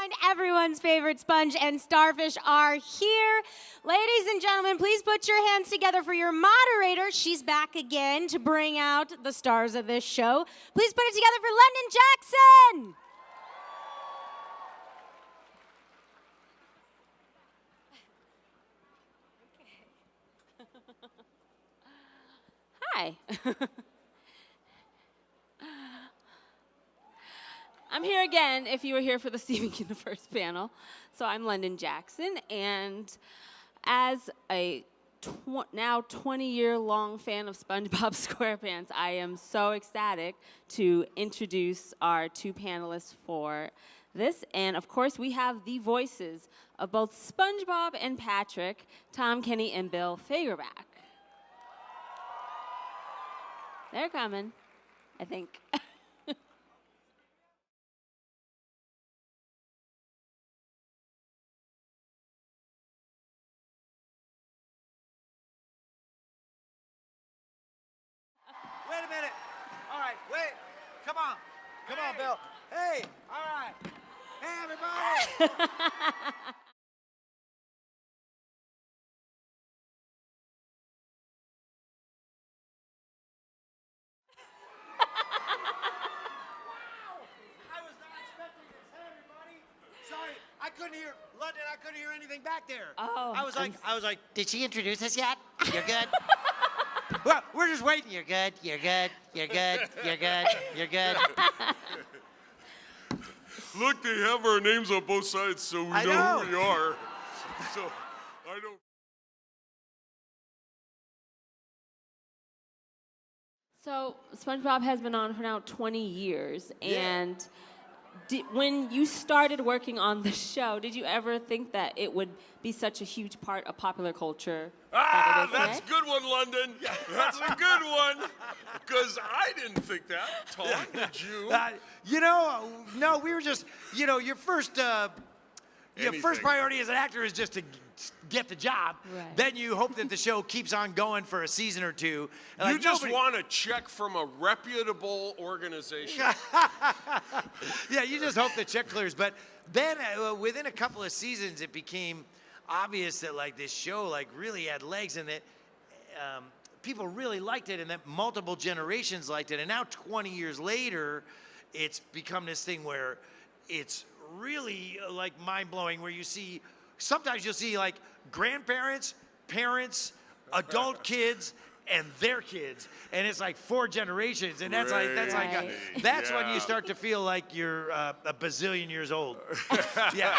and everyone's favorite sponge and starfish are here. Ladies and gentlemen, please put your hands together for your moderator. She's back again to bring out the stars of this show. Please put it together for London Jackson. Hi. I'm here again if you were here for the Stephen Hillenburg panel. So I'm London Jackson, and as a now 20-year-long fan of Spongebob Squarepants, I am so ecstatic to introduce our two panelists for this. And of course, we have the voices of both SpongeBob and Patrick, Tom Kenny and Bill Fagerbakke. They're coming, I think. Wait a minute. All right, wait. Come on. Come on, Bill. Hey, all right. Hey, everybody. I was not expecting this. Hey, everybody. Sorry, I couldn't hear, London, I couldn't hear anything back there. Oh. I was like, did she introduce us yet? You're good? Well, we're just waiting. You're good, you're good, you're good, you're good, you're good. Look, they have our names on both sides, so we know who we are. So, I don't. So SpongeBob has been on for now 20 years, and when you started working on the show, did you ever think that it would be such a huge part of popular culture? That's a good one, London. That's a good one. Because I didn't think that. Tom, did you? No, we were just, your first priority as an actor is just to get the job. Right. Then you hope that the show keeps on going for a season or two. You just want a check from a reputable organization. Yeah, you just hope the check clears. But then within a couple of seasons, it became obvious that this show really had legs, and that people really liked it, and that multiple generations liked it. And now 20 years later, it's become this thing where it's really mind-blowing, where sometimes you'll see grandparents, parents, adult kids, and their kids, and it's 4 generations, and that's that's when you start to feel like you're a bazillion years old. Yeah.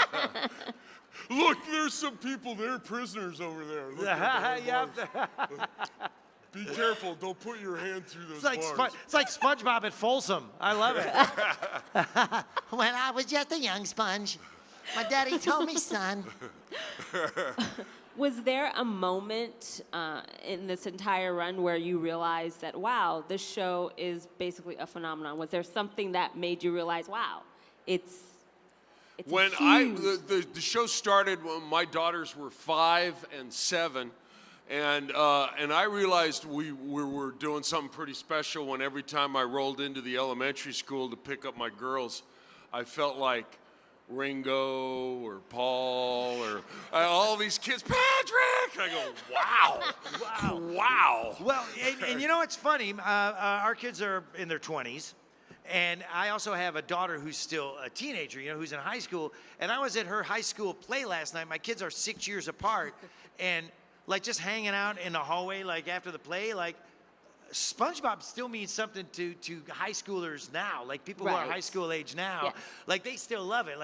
Look, there's some people, they're prisoners over there. Look, be careful, don't put your hand through those bars. It's like SpongeBob at Folsom. I love it. When I was just a young sponge, my daddy told me, son. Was there a moment in this entire run where you realized that, wow, this show is basically a phenomenon? Was there something that made you realize, wow, it's when huge... the show started when my daughters were 5 and 7, and I realized we were doing something pretty special when every time I rolled into the elementary school to pick up my girls, I felt like Ringo or Paul or all these kids, Patrick! I go, wow. Well, and it's funny, our kids are in their 20s, and I also have a daughter who's still a teenager, who's in high school, and I was at her high school play last night. My kids are 6 years apart, and just hanging out in the hallway, after the play, SpongeBob still means something to high schoolers now, people who are high school age now. Yes. They still love it.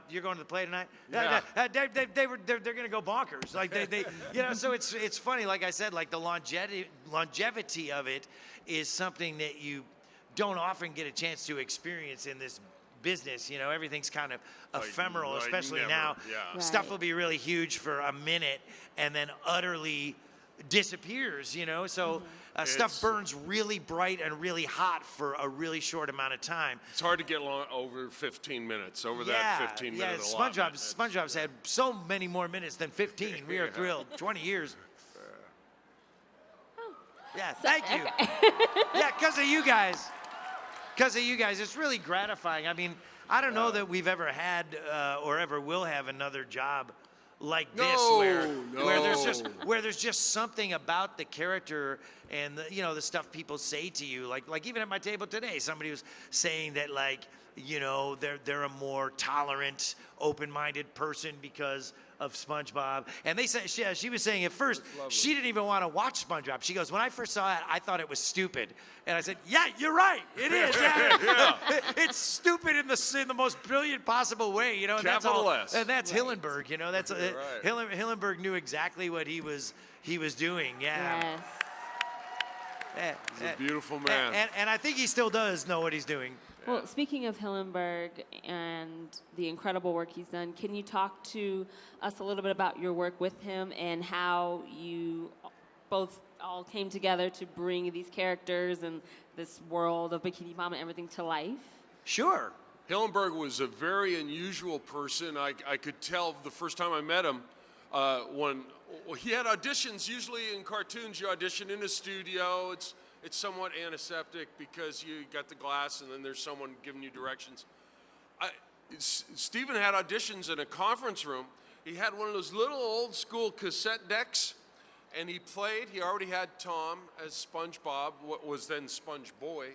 You're going to the play tonight? Yeah. They're going to go bonkers. So it's funny. Like I said, the longevity of it is something that you don't often get a chance to experience in this business. Everything's kind of ephemeral, especially now. Yeah. Right. Stuff will be really huge for a minute and then utterly disappears, so stuff burns really bright and really hot for a really short amount of time. It's hard to get over 15 minutes, over that 15-minute allotment. SpongeBob's had so many more minutes than 15. We are thrilled. 20 years. Yeah, thank you. Okay. Yeah, because of you guys. It's really gratifying. I mean, I don't know that we've ever had or ever will have another job like this, No, where there's just something about the character and the stuff people say to you. Like even at my table today, somebody was saying that they're a more tolerant, open-minded person because of SpongeBob. And they said she was saying at first she didn't even want to watch SpongeBob. She goes, when I first saw it, I thought it was stupid. And I said, yeah, you're right. It is. Yeah. It's stupid in the most brilliant possible way. And Capital that's S. And that's Hillenburg. That's right. Hillenburg knew exactly what he was doing. Yeah. Yes. He's a beautiful man. And I think he still does know what he's doing. Well, speaking of Hillenburg and the incredible work he's done, can you talk to us a little bit about your work with him and how you both all came together to bring these characters and this world of Bikini Mom and everything to life? Sure. Hillenburg was a very unusual person. I could tell the first time I met him when he had auditions. Usually in cartoons, you audition in a studio. It's somewhat antiseptic because you got the glass and then there's someone giving you directions. Stephen had auditions in a conference room. He had one of those little old school cassette decks and he already had Tom as SpongeBob, what was then Sponge Boy.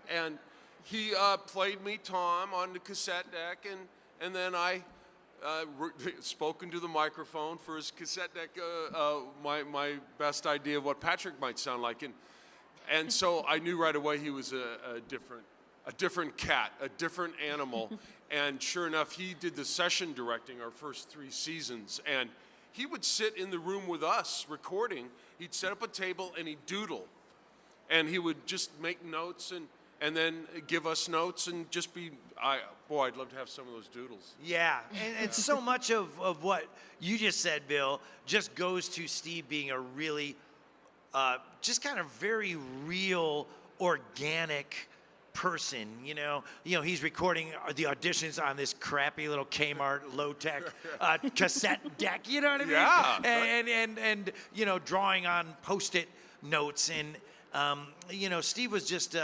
And he played me Tom on the cassette deck and then I spoke into the microphone for his cassette deck, my best idea of what Patrick might sound like. And so I knew right away he was a different cat, a different animal. And sure enough, he did the session directing our first 3 seasons. And he would sit in the room with us recording. He'd set up a table and he'd doodle. And he would just make notes and then give us notes and just I'd love to have some of those doodles. Yeah, and so much of what you just said, Bill, just goes to Steve being a really just kind of very real, organic person. He's recording the auditions on this crappy little Kmart low-tech cassette deck. You know what I mean? Yeah. And drawing on Post-it notes. And Steve was just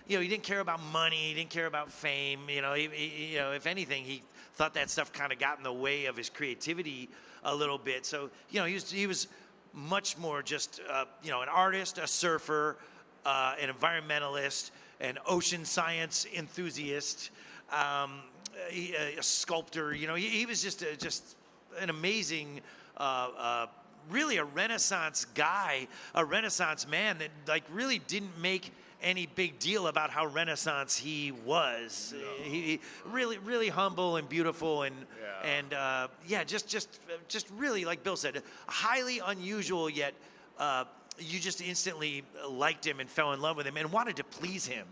he didn't care about money. He didn't care about fame. If anything, he thought that stuff kind of got in the way of his creativity a little bit. So he was much more just an artist, a surfer, an environmentalist, an ocean science enthusiast, a sculptor. He was just an amazing, really a Renaissance guy, a Renaissance man that really didn't make any big deal about how Renaissance he was. No. He really, really humble and beautiful and just really, like Bill said, highly unusual, yet you just instantly liked him and fell in love with him and wanted to please him.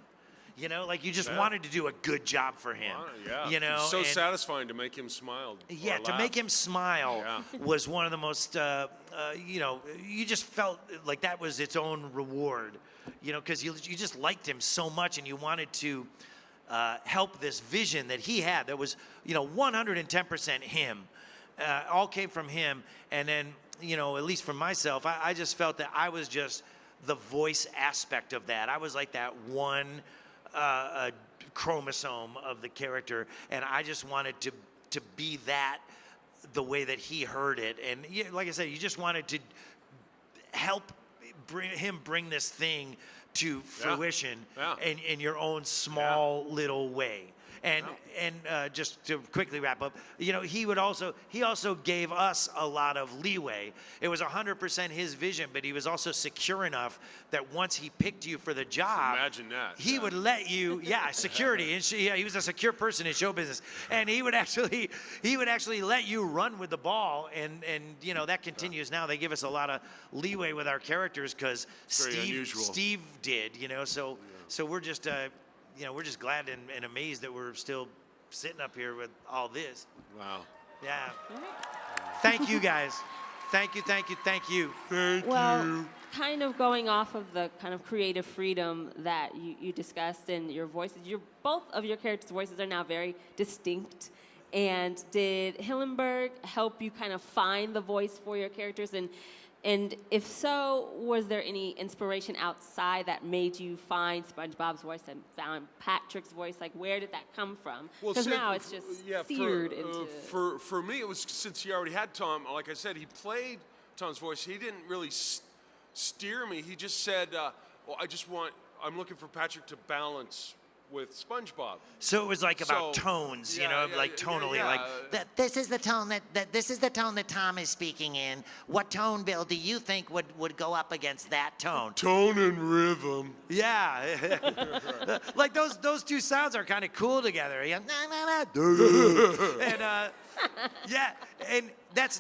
You just wanted to do a good job for him. It's so satisfying to make him smile. Yeah, to make him smile was one of the most, you just felt like that was its own reward, because you just liked him so much and you wanted to help this vision that he had that was, 110% him. All came from him. And then, at least for myself, I just felt that I was just the voice aspect of that. I was like that one a chromosome of the character, and I just wanted to be that the way that he heard it. And like I said, you just wanted to help bring this thing to fruition in your own small little way. And just to quickly wrap up, he also gave us a lot of leeway. It was 100% his vision, but he was also secure enough that once he picked you for the job, imagine that he would let you, security, and he was a secure person in show business, and he would actually let you run with the ball, and that continues now. They give us a lot of leeway with our characters because Steve did, so we're just. We're just glad and amazed that we're still sitting up here with all this. Wow. Yeah. Thank you, guys. Thank you. Thank you. Kind of going off of the kind of creative freedom that you discussed and your voices, both of your characters' voices are now very distinct. And did Hillenburg help you kind of find the voice for your characters? And And if so, was there any inspiration outside that made you find SpongeBob's voice and found Patrick's voice? Like, where did that come from? Because now it's just seared into... For me, it was since he already had Tom. Like I said, he played Tom's voice. He didn't really steer me. He just said, well, I'm looking for Patrick to balance with SpongeBob. So it was like about tones, tonally, like this is the tone that Tom is speaking in. What tone, Bill, do you think would go up against that tone? Tone and rhythm. Yeah, like those two sounds are kind of cool together. And yeah, and that's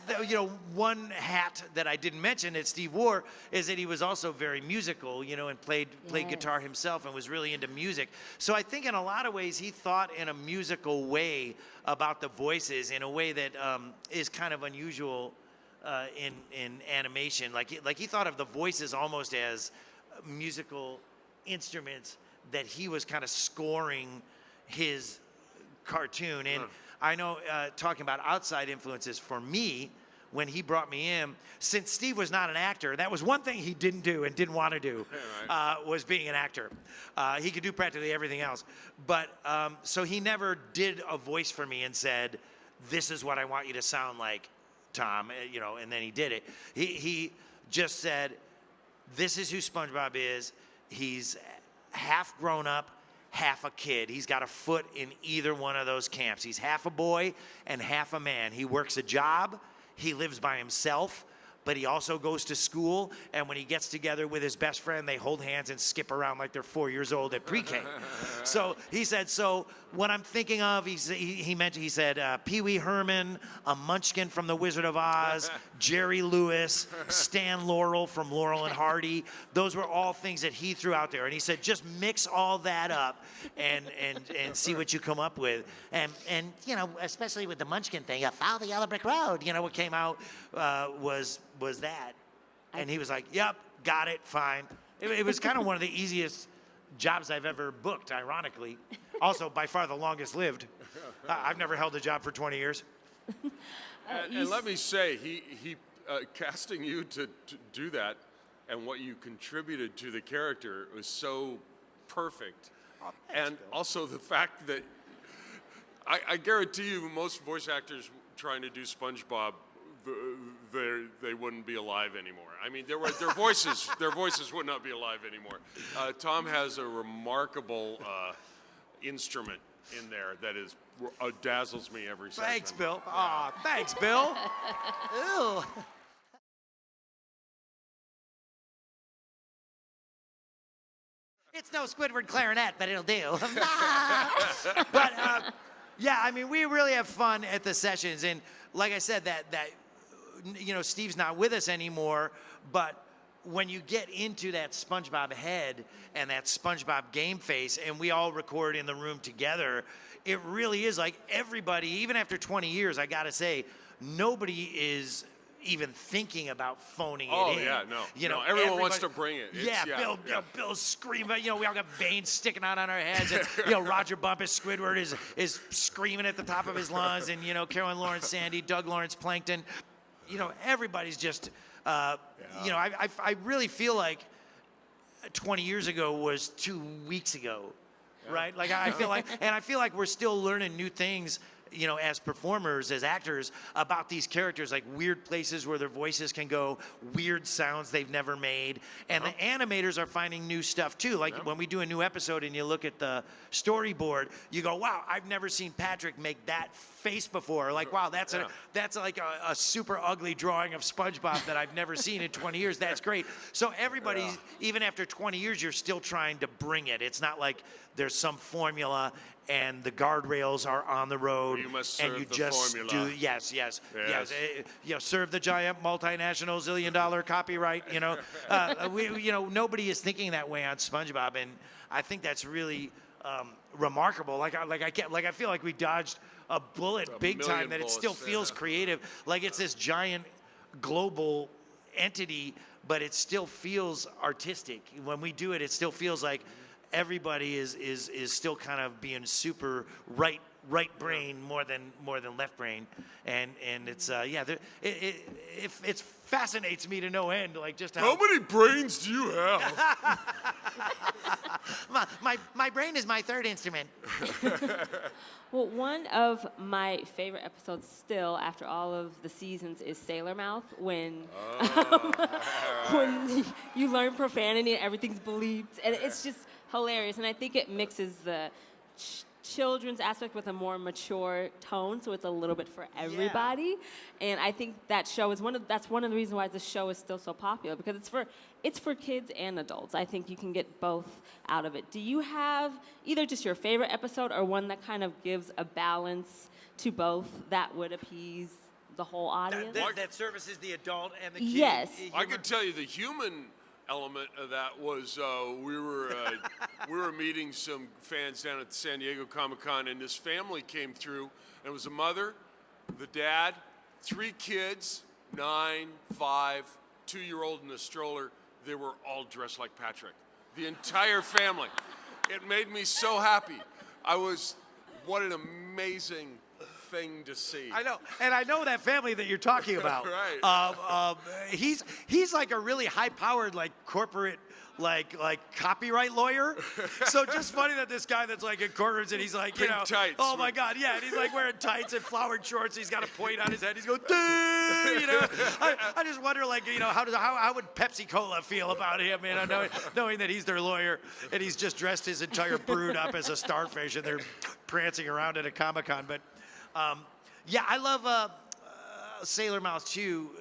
one hat that I didn't mention that Steve wore is that he was also very musical, and played guitar himself and was really into music. So I think in a lot of ways he thought in a musical way about the voices in a way that is kind of unusual in animation. Like he thought of the voices almost as musical instruments that he was kind of scoring his cartoon. And I know, talking about outside influences for me, when he brought me in, since Steve was not an actor, that was one thing he didn't do and didn't want to do, was being an actor. He could do practically everything else. But so he never did a voice for me and said, this is what I want you to sound like, Tom, and then he did it. He just said, this is who SpongeBob is. He's half grown up, half a kid. He's got a foot in either one of those camps. He's half a boy and half a man. He works a job. He lives by himself, but he also goes to school. And when he gets together with his best friend, they hold hands and skip around like they're 4 years old at pre-K. So he said, so what I'm thinking of, he said, Pee Wee Herman, a Munchkin from The Wizard of Oz, Jerry Lewis, Stan Laurel from Laurel and Hardy. Those were all things that he threw out there. And he said, just mix all that up and see what you come up with. And especially with the Munchkin thing, Follow the Yellow Brick Road, what came out was that. And he was like, yep, got it, fine. It was kind of one of the easiest jobs I've ever booked, ironically. Also, by far the longest lived. I've never held a job for 20 years. And let me say, he casting you to do that and what you contributed to the character was so perfect. Oh, thanks, and Bill. Also the fact that I guarantee you most voice actors trying to do SpongeBob, they wouldn't be alive anymore. I mean, their voices would not be alive anymore. Tom has a remarkable instrument in there that dazzles me every second. Thanks, Bill. Aw, thanks, Bill. Ew. It's no Squidward clarinet, but it'll do. But yeah, I mean, we really have fun at the sessions, and like I said, that Steve's not with us anymore, but when you get into that SpongeBob head and that SpongeBob game face, and we all record in the room together, it really is like everybody, even after 20 years, I gotta say, nobody is even thinking about phoning it in. Oh, yeah, no. Everyone wants to bring it. Bill's screaming. We all got veins sticking out on our heads. And, Roger Bumpus Squidward is screaming at the top of his lungs. And, Carolyn Lawrence Sandy, Doug Lawrence Plankton. Everybody's just, I really feel like 20 years ago was 2 weeks ago, right? Like, I feel like we're still learning new things, as performers, as actors, about these characters, like weird places where their voices can go, weird sounds they've never made. And the animators are finding new stuff too. Like when we do a new episode and you look at the storyboard, you go, wow, I've never seen Patrick make that face before. Like, wow, that's like a super ugly drawing of SpongeBob that I've never seen in 20 years. That's great. So everybody, even after 20 years, you're still trying to bring it. It's not like there's some formula and the guardrails are on the road, you must serve and you the just formula. do yes. Serve the giant multinational $1 zillion copyright. Nobody is thinking that way on SpongeBob, and I think that's really remarkable. I feel like we dodged a bullet big time. That it still feels creative. Like it's this giant global entity, but it still feels artistic. When we do it, it still feels like everybody is still kind of being super right right brain more than left brain, and it's it fascinates me to no end, like just How many brains do you have? my brain is my third instrument. Well, one of my favorite episodes still, after all of the seasons, is Sailor Mouth, when when you learn profanity and everything's bleeped, and it's just hilarious. And I think it mixes the children's aspect with a more mature tone, so it's a little bit for everybody. And I think that show is that's one of the reasons why the show is still so popular, because it's for kids and adults. I think you can get both out of it. Do you have either just your favorite episode or one that kind of gives a balance to both that would appease the whole audience? That services the adult and the kid. Yes. I can tell you the human element of that was we were meeting some fans down at the San Diego Comic-Con, and this family came through, and it was a mother, the dad, 3 kids, 9, 5, 2-year-old in a stroller. They were all dressed like Patrick. The entire family. It made me so happy. What an amazing thing to see. I know, and I know that family that you're talking about. Right. He's like a really high-powered, like corporate, like copyright lawyer. So just funny that this guy that's like in courtrooms and he's like, Pink tights. oh my God, yeah, and he's like wearing tights and flowered shorts. He's got a point on his head. He's going, dude, you know. I just wonder, like, you know, how would Pepsi Cola feel about him, you know, knowing that he's their lawyer and he's just dressed his entire brood up as a starfish and they're prancing around at a Comic-Con, but. Yeah, I love Sailor Mouth too.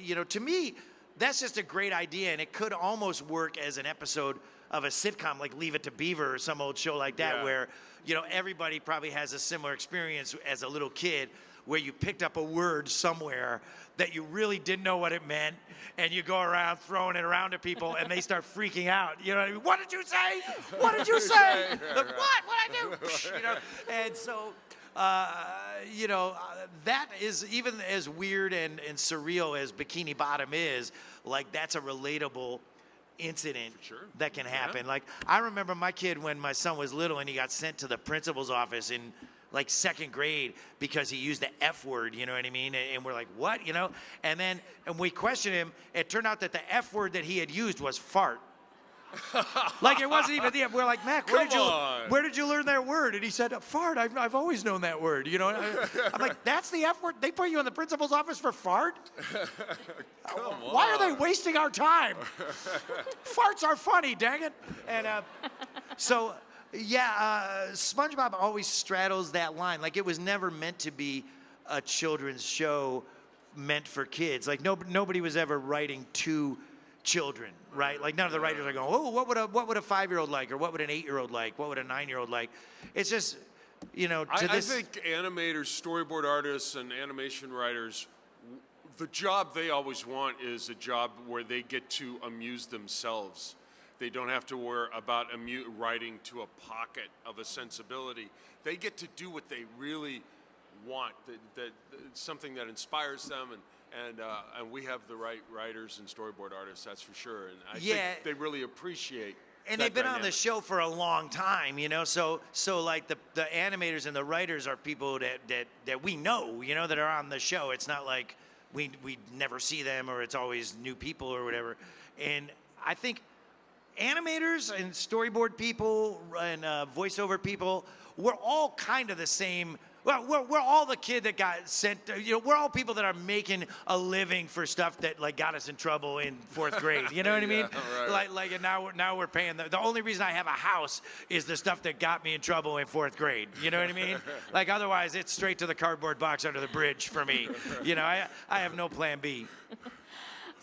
You know, to me, that's just a great idea, and it could almost work as an episode of a sitcom like Leave It to Beaver or some old show like that, where, you know, everybody probably has a similar experience as a little kid, where you picked up a word somewhere that you really didn't know what it meant, and you go around throwing it around to people, and they start freaking out. You know what I mean? What did you say? What did you say? Like, what? What'd I do? You know, and so. You know, that is, even as weird and surreal as Bikini Bottom is, like, that's a relatable incident that can happen. Like, I remember my kid when my son was little and he got sent to the principal's office in like 2nd grade because he used the F word, you know what I mean? And we're like, what, you know? And then, and we questioned him, it turned out that the F word that he had used was fart. Like, it wasn't even the. We're like, Mac, where did you learn that word? And he said, fart. I've always known that word. You know. I'm like, that's the F word. They put you in the principal's office for fart. Why are they wasting our time? Farts are funny, dang it. And so, yeah, SpongeBob always straddles that line. Like, it was never meant to be a children's show meant for kids. Like, nobody was ever writing to children, right? Like, none of the writers are going, oh, what would a 5-year-old like, or what would an 8-year-old like, what would a 9-year-old like? It's just, you know, I think animators, storyboard artists, and animation writers, the job they always want is a job where they get to amuse themselves. They don't have to worry about writing to a pocket of a sensibility. They get to do what they really want, that something that inspires them, and we have the right writers and storyboard artists, that's for sure. And I think they really appreciate. And they've been on the show for a long time, you know. So like the animators and the writers are people that we know, you know, that are on the show. It's not like we never see them, or it's always new people or whatever. And I think animators and storyboard people and voiceover people, we're all kind of the same. Well, we're all the kid that got sent. You know, we're all people that are making a living for stuff that like got us in trouble in 4th grade. You know what I mean? Right. Like, and now we're paying. The only reason I have a house is the stuff that got me in trouble in 4th grade. You know what I mean? Like, otherwise, it's straight to the cardboard box under the bridge for me. You know, I have no plan B.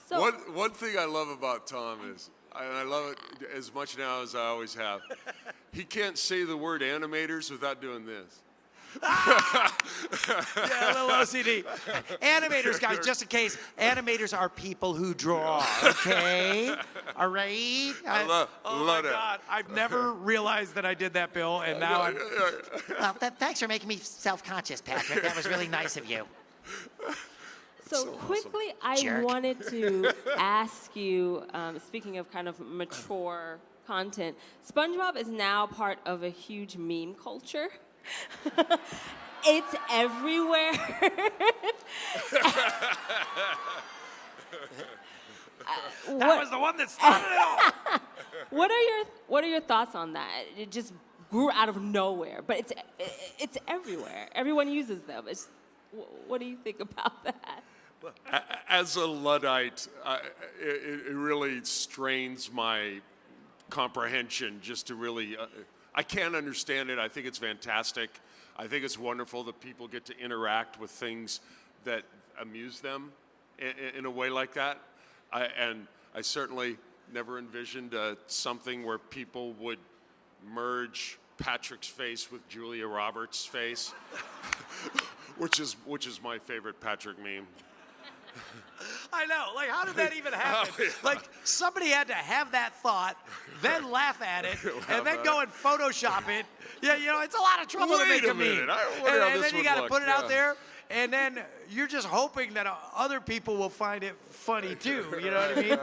So one thing I love about Tom is, and I love it as much now as I always have, he can't say the word animators without doing this. Yeah, a little OCD. Animators, guys, just in case, animators are people who draw, okay? All right? Love my that. God. I've never realized that I did that, Bill, and now I'm... Well, thanks for making me self-conscious, Patrick. That was really nice of you. So quickly, I Jerk. wanted to ask you, speaking of kind of mature content, SpongeBob is now part of a huge meme culture. It's everywhere. That was the one that started it all. What are your thoughts on that? It just grew out of nowhere, but it's everywhere. Everyone uses them. What do you think about that? As a Luddite, it really strains my comprehension just to really. I can't understand it. I think it's fantastic. I think it's wonderful that people get to interact with things that amuse them in a way like that. I certainly never envisioned something where people would merge Patrick's face with Julia Roberts' face, which is my favorite Patrick meme. I know. Like, how did that even happen? Like, somebody had to have that thought, then laugh at it, and then go and Photoshop it. Yeah, you know, it's a lot of trouble to make a meme. And then you got to put it out there, and then you're just hoping that other people will find it funny too. You know what I mean?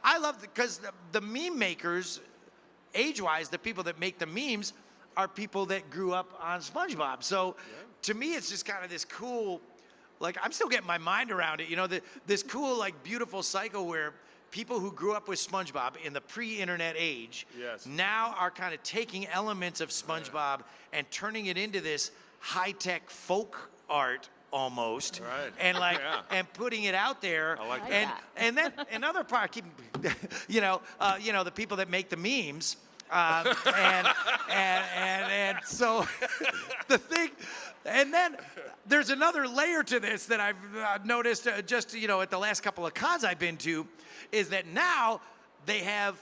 I love because the meme makers, age-wise, the people that make the memes are people that grew up on SpongeBob. So to me, it's just kind of this cool. Like, I'm still getting my mind around it, you know, this cool, like, beautiful cycle where people who grew up with SpongeBob in the pre-internet age now are kind of taking elements of SpongeBob and turning it into this high-tech folk art almost, and like, and putting it out there, I like and that. and then another part, you know, the people that make the memes, and so the thing. And then there's another layer to this that I've noticed just, you know, at the last couple of cons I've been to, is that now they have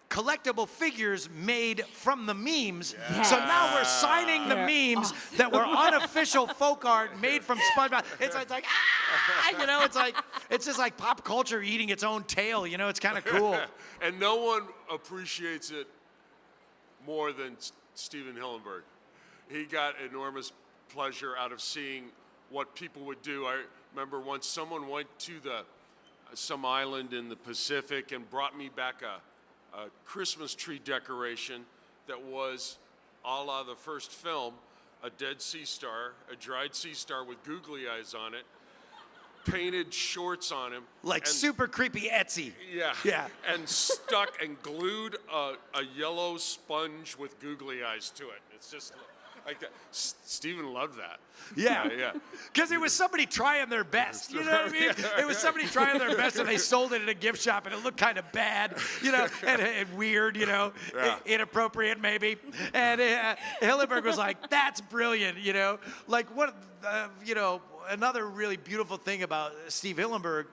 collectible figures made from the memes. So now we're signing the memes that were unofficial folk art made from SpongeBob. It's like, you know, it's just like pop culture eating its own tail, you know, it's kind of cool. And no one appreciates it more than Stephen Hillenburg. He got enormous pleasure out of seeing what people would do. I remember once someone went to some island in the Pacific and brought me back a Christmas tree decoration that was a la the first film, a dead sea star, a dried sea star with googly eyes on it, painted shorts on him. Like and, super creepy Etsy. Yeah. And stuck and glued a yellow sponge with googly eyes to it. It's just like that. Stephen loved that. Yeah. Because it was somebody trying their best. You know what I mean? It was somebody trying their best, and they sold it at a gift shop, and it looked kind of bad, you know, and weird, you know, inappropriate maybe. And Hillenburg was like, "That's brilliant," you know. Like what, you know, another really beautiful thing about Steve Hillenburg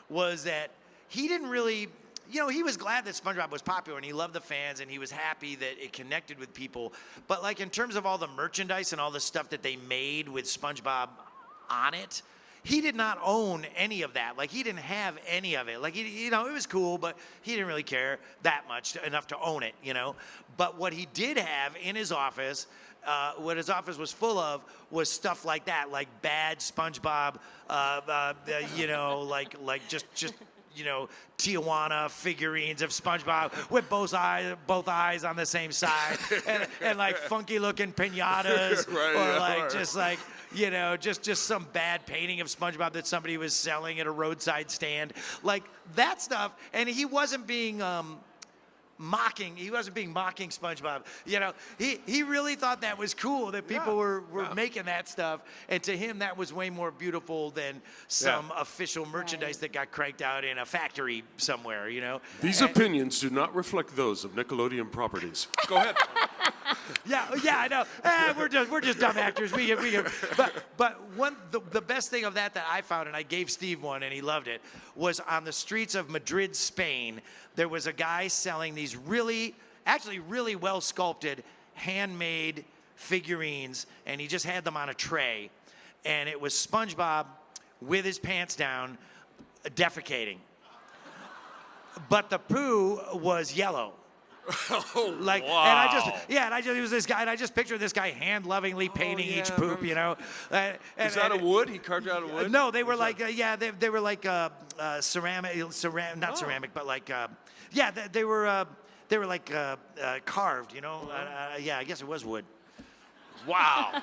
was that he didn't really. You know, he was glad that SpongeBob was popular, and he loved the fans, and he was happy that it connected with people. But, like, in terms of all the merchandise and all the stuff that they made with SpongeBob on it, he did not own any of that. Like, he didn't have any of it. Like, you know, it was cool, but he didn't really care that much enough to own it, you know. But what he did have in his office, what his office was full of, was stuff like that, like bad SpongeBob, you know, like just you know, Tijuana figurines of SpongeBob with both eyes on the same side, and like funky looking pinatas, just like, you know, just some bad painting of SpongeBob that somebody was selling at a roadside stand, like that stuff. And he wasn't being mocking SpongeBob. You know, he really thought that was cool that people were making that stuff, and to him that was way more beautiful than some official merchandise that got cranked out in a factory somewhere, you know. These opinions do not reflect those of Nickelodeon Properties. Go ahead. Yeah, I know. We're just dumb actors. But the best thing of that I found, and I gave Steve one, and he loved it, was on the streets of Madrid, Spain. There was a guy selling these really well sculpted, handmade figurines, and he just had them on a tray, and it was SpongeBob with his pants down, defecating. But the poo was yellow. Like, wow. And it was this guy, and I just pictured this guy hand-lovingly painting each poop, you know. Is that a wood? He carved out of wood? No, they were like, they were like ceramic, not ceramic, but like, they were like carved, you know. Yeah, I guess it was wood. Wow.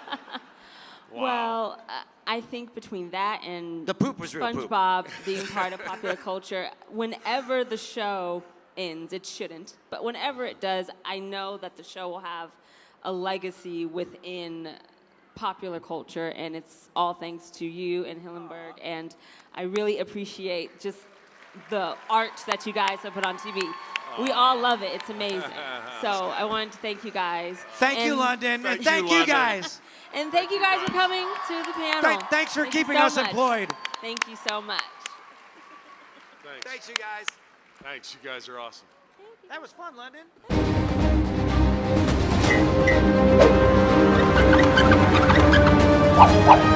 Well, I think between that and The poop was real poop. SpongeBob being part of popular culture, whenever the show ends, it shouldn't, but whenever it does, I know that the show will have a legacy within popular culture, and it's all thanks to you and Hillenburg, and I really appreciate just the art that you guys have put on TV. We all love it. It's amazing. So I wanted to thank you guys. Thank you, And- London. And Thank thank you, you London. guys. And thank you guys for coming to the panel. Thanks for Thank you keeping so us much. employed. Thank you so much. Thanks. Thanks, you guys. Thanks. You guys are awesome. That was fun, London. What?